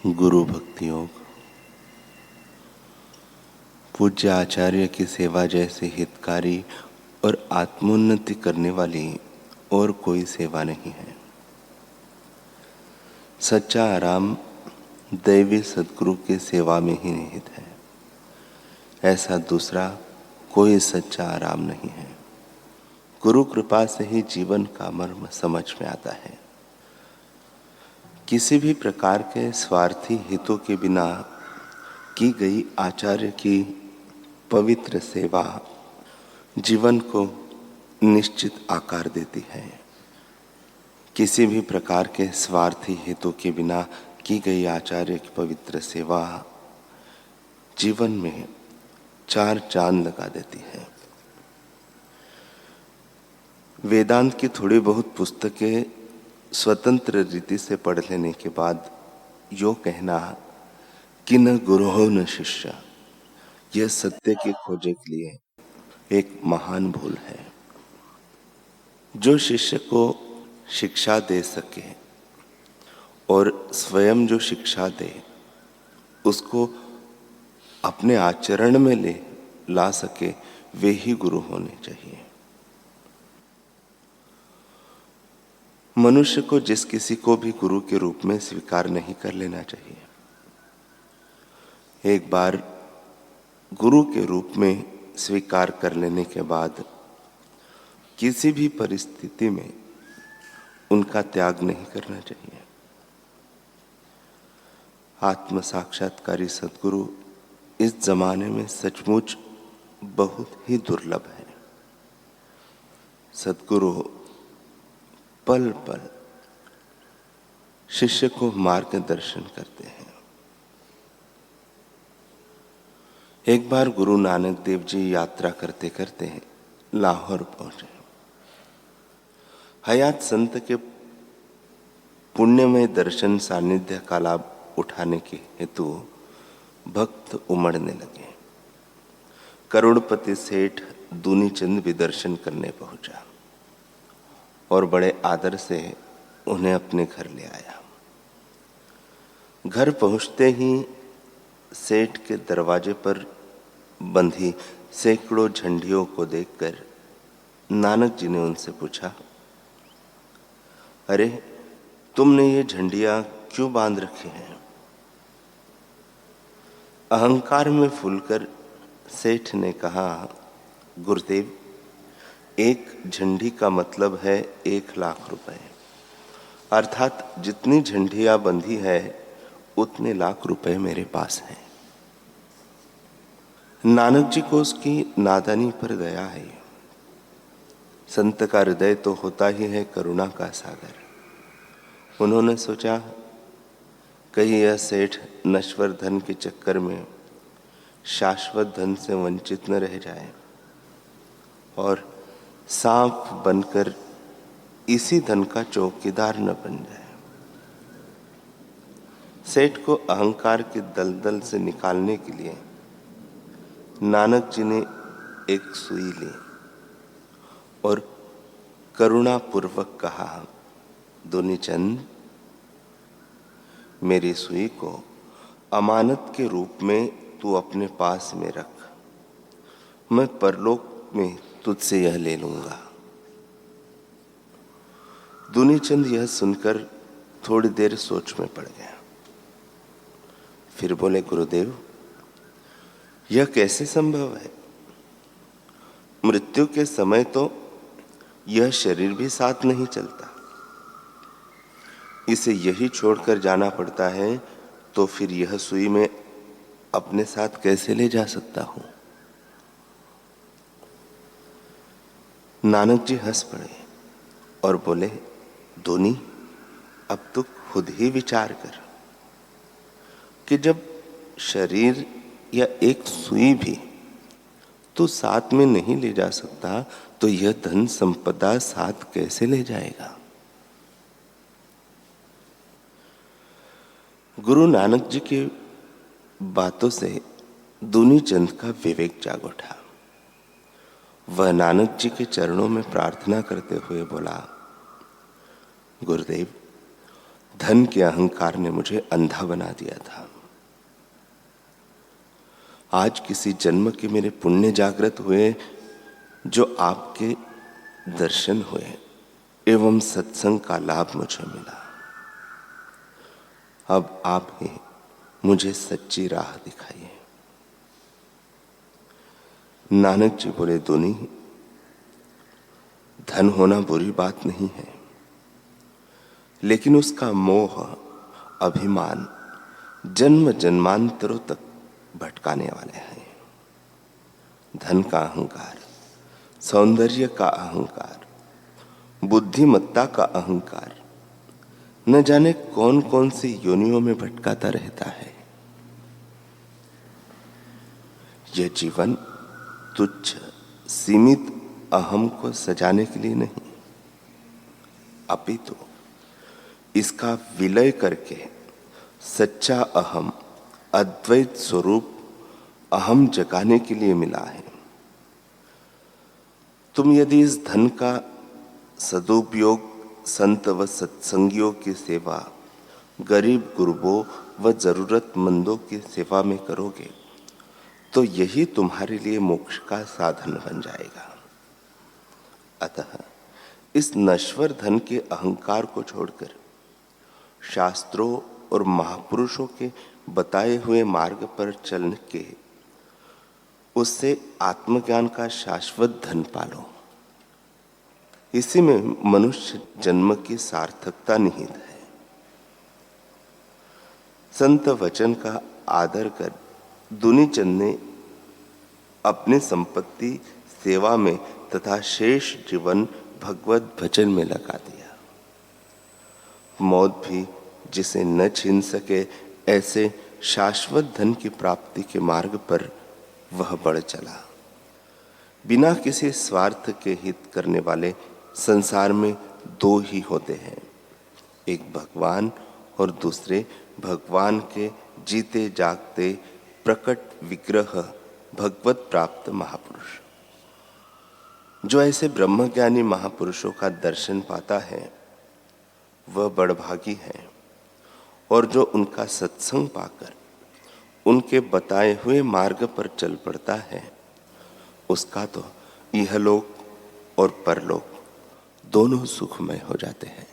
गुरु भक्ति योग। पूज्य आचार्य की सेवा जैसे हितकारी और आत्मोन्नति करने वाली और कोई सेवा नहीं है। सच्चा आराम दैवी सद्गुरु की सेवा में ही निहित है। ऐसा दूसरा कोई सच्चा आराम नहीं है। गुरु कृपा से ही जीवन का मर्म समझ में आता है। किसी भी प्रकार के स्वार्थी हितों के बिना की गई आचार्य की पवित्र सेवा जीवन को निश्चित आकार देती है। किसी भी प्रकार के स्वार्थी हितों के बिना की गई आचार्य की पवित्र सेवा जीवन में चार चांद लगा देती है। वेदांत की थोड़ी बहुत पुस्तकें स्वतंत्र रीति से पढ़ लेने के बाद यो कहना कि न गुरु हो न शिष्य, यह सत्य की खोजे के लिए एक महान भूल है। जो शिष्य को शिक्षा दे सके और स्वयं जो शिक्षा दे उसको अपने आचरण में ला सके, वे ही गुरु होने चाहिए। मनुष्य को जिस किसी को भी गुरु के रूप में स्वीकार नहीं कर लेना चाहिए। एक बार गुरु के रूप में स्वीकार कर लेने के बाद किसी भी परिस्थिति में उनका त्याग नहीं करना चाहिए। आत्म साक्षात्कारी सद्गुरु इस जमाने में सचमुच बहुत ही दुर्लभ है। सद्गुरु पल पल शिष्य को मार्गदर्शन करते हैं। एक बार गुरु नानक देव जी यात्रा करते करते लाहौर पहुंचे। हयात संत के पुण्यमय दर्शन सानिध्य का लाभ उठाने के हेतु भक्त उमड़ने लगे। करोड़पति सेठ दूनीचंद भी दर्शन करने पहुंचा और बड़े आदर से उन्हें अपने घर ले आया। घर पहुंचते ही सेठ के दरवाजे पर बंधी सैकड़ों झंडियों को देखकर नानक जी ने उनसे पूछा, अरे तुमने ये झंडियां क्यों बांध रखी हैं? अहंकार में फूलकर सेठ ने कहा, गुरुदेव, एक झंडी का मतलब है 1,00,000 रुपए, अर्थात जितनी झंडियां बंधी है उतने लाख रुपए मेरे पास हैं। नानक जी को उसकी नादानी पर दया है। संत का हृदय तो होता ही है करुणा का सागर। उन्होंने सोचा कहीं यह सेठ नश्वर धन के चक्कर में शाश्वत धन से वंचित न रह जाए और सांप बनकर इसी धन का चौकीदार न बन जाए। सेठ को अहंकार के दलदल से निकालने के लिए नानक जी ने एक सुई ली और करुणापूर्वक कहा, दूनीचंद, मेरी सुई को अमानत के रूप में तू अपने पास में रख, मैं परलोक में तुझसे यह ले लूंगा। दूनीचंद यह सुनकर थोड़ी देर सोच में पड़ गया। फिर बोले, गुरुदेव, यह कैसे संभव है? मृत्यु के समय तो यह शरीर भी साथ नहीं चलता, इसे यही छोड़कर जाना पड़ता है, तो फिर यह सुई मैं अपने साथ कैसे ले जा सकता हूं? नानक जी हंस पड़े और बोले, दूनी, अब तो खुद ही विचार कर कि जब शरीर या एक सुई भी तू साथ में नहीं ले जा सकता, तो यह धन संपदा साथ कैसे ले जाएगा? गुरु नानक जी की बातों से दूनीचंद का विवेक जाग उठा। वह नानक जी के चरणों में प्रार्थना करते हुए बोला, गुरुदेव, धन के अहंकार ने मुझे अंधा बना दिया था। आज किसी जन्म के मेरे पुण्य जागृत हुए, जो आपके दर्शन हुए एवं सत्संग का लाभ मुझे मिला। अब आप ही मुझे सच्ची राह दिखाइए। नानक जी बोले, दुनी, धन होना बुरी बात नहीं है, लेकिन उसका मोह, अभिमान जन्म जन्मांतरों तक भटकाने वाले हैं। धन का अहंकार, सौंदर्य का अहंकार, बुद्धिमत्ता का अहंकार न जाने कौन कौन सी योनियों में भटकाता रहता है। यह जीवन तुच्छ सीमित अहम को सजाने के लिए नहीं, अपितु इसका विलय करके सच्चा अहम, अद्वैत स्वरूप अहम जगाने के लिए मिला है। तुम यदि इस धन का सदुपयोग संत व सत्संगियों की सेवा, गरीब गुरबों व जरूरतमंदों की सेवा में करोगे तो यही तुम्हारे लिए मोक्ष का साधन बन जाएगा। अतः इस नश्वर धन के अहंकार को छोड़कर शास्त्रों और महापुरुषों के बताए हुए मार्ग पर चलने के, उससे आत्मज्ञान का शाश्वत धन पालो। इसी में मनुष्य जन्म की सार्थकता निहित है। संत वचन का आदर कर दुनीचंद ने अपनी संपत्ति सेवा में तथा शेष जीवन भगवत भजन में लगा दिया। मौत भी जिसे न छीन सके, ऐसे शाश्वत धन की प्राप्ति के मार्ग पर वह बढ़ चला। बिना किसी स्वार्थ के हित करने वाले संसार में दो ही होते हैं, एक भगवान और दूसरे भगवान के जीते जागते प्रकट विग्रह भगवत प्राप्त महापुरुष। जो ऐसे ब्रह्मज्ञानी महापुरुषों का दर्शन पाता है वह बड़भागी है, और जो उनका सत्संग पाकर उनके बताए हुए मार्ग पर चल पड़ता है, उसका तो इहलोक और परलोक दोनों सुखमय हो जाते हैं।